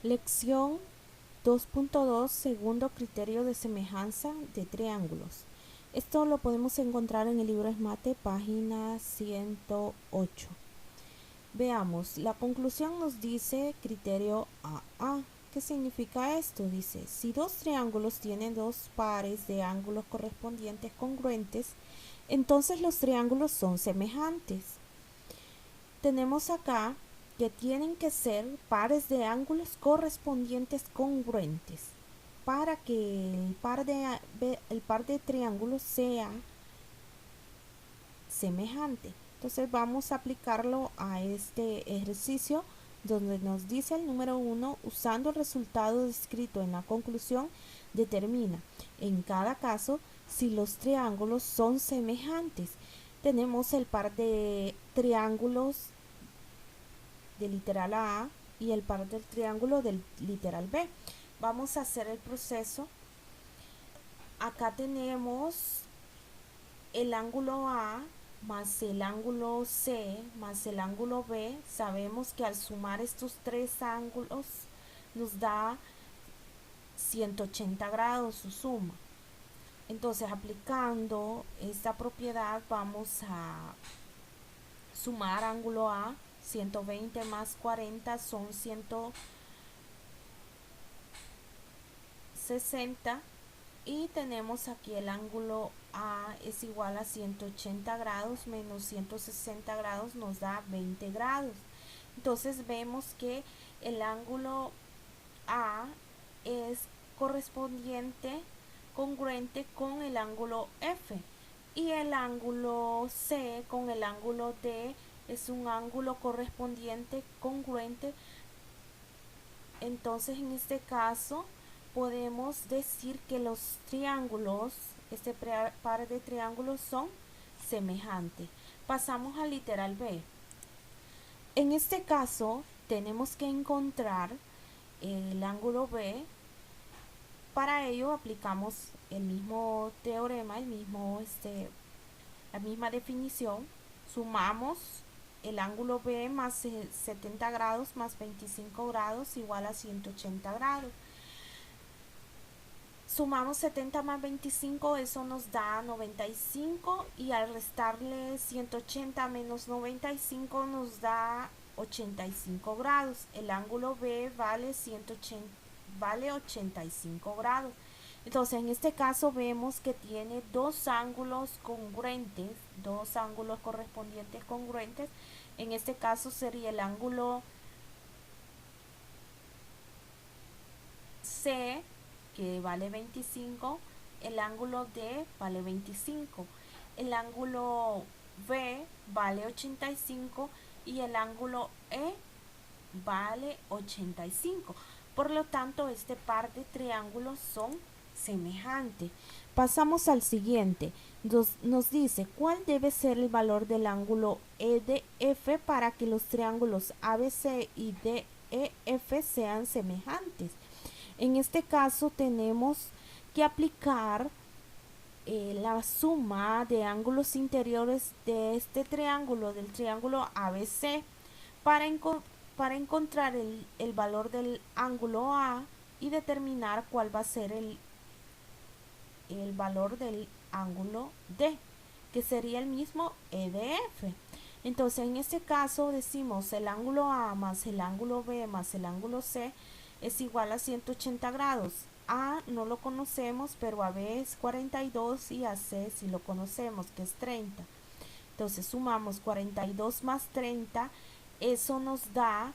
Lección 2.2, segundo criterio de semejanza de triángulos. Esto lo podemos encontrar en el libro Esmate, página 108. Veamos, la conclusión nos dice criterio AA. ¿Qué significa esto? Dice, si dos triángulos tienen dos pares de ángulos correspondientes congruentes, entonces los triángulos son semejantes. Tenemos acá que tienen que ser pares de ángulos correspondientes congruentes para que el par de triángulos sea semejante. Entonces vamos a aplicarlo a este ejercicio donde nos dice el número 1, usando el resultado descrito en la conclusión, determina en cada caso si los triángulos son semejantes. Tenemos el par de triángulos del literal A y el par del triángulo del literal B. Vamos a hacer el proceso. Acá tenemos el ángulo A más el ángulo C más el ángulo B. Sabemos que al sumar estos tres ángulos nos da 180 grados su suma. Entonces, aplicando esta propiedad, vamos a sumar ángulo A. 120 más 40 son 160 y tenemos aquí el ángulo A es igual a 180 grados menos 160 grados nos da 20 grados. Entonces vemos que el ángulo A es correspondiente, congruente con el ángulo F y el ángulo C con el ángulo D es un ángulo correspondiente, congruente. Entonces en este caso podemos decir que los triángulos, este par de triángulos son semejantes. Pasamos al literal B. En este caso tenemos que encontrar el ángulo B. Para ello aplicamos el mismo teorema, la misma definición. Sumamos el ángulo B más 70 grados más 25 grados igual a 180 grados. Sumamos 70 más 25, eso nos da 95 y al restarle 180 menos 95 nos da 85 grados. El ángulo B vale 85 grados. Entonces en este caso vemos que tiene dos ángulos congruentes, dos ángulos correspondientes congruentes. En este caso sería el ángulo C, que vale 25, el ángulo D vale 25, el ángulo B vale 85 y el ángulo E vale 85. Por lo tanto, este par de triángulos son semejantes. Pasamos al siguiente. Nos dice cuál debe ser el valor del ángulo EDF para que los triángulos ABC y DEF sean semejantes. En este caso tenemos que aplicar la suma de ángulos interiores de este triángulo, del triángulo ABC, para encontrar el valor del ángulo A y determinar cuál va a ser el valor del ángulo D, que sería el mismo EDF. Entonces en este caso decimos el ángulo A más el ángulo B más el ángulo C es igual a 180 grados. A no lo conocemos, pero a B es 42 y a C sí lo conocemos, que es 30. Entonces sumamos 42 más 30, eso nos da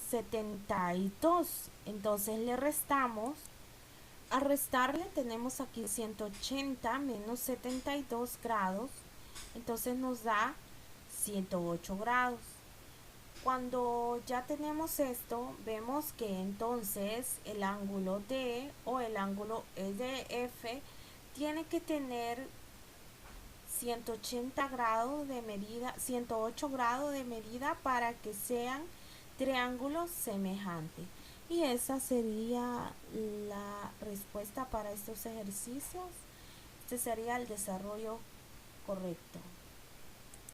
72. Entonces le restamos. Al restarle tenemos aquí 180 menos 72 grados, entonces nos da 108 grados. Cuando ya tenemos esto, vemos que entonces el ángulo D o el ángulo EDF tiene que tener 180 grados de medida, 108 grados de medida para que sean triángulos semejantes. Y esa sería la respuesta para estos ejercicios. Este sería el desarrollo correcto.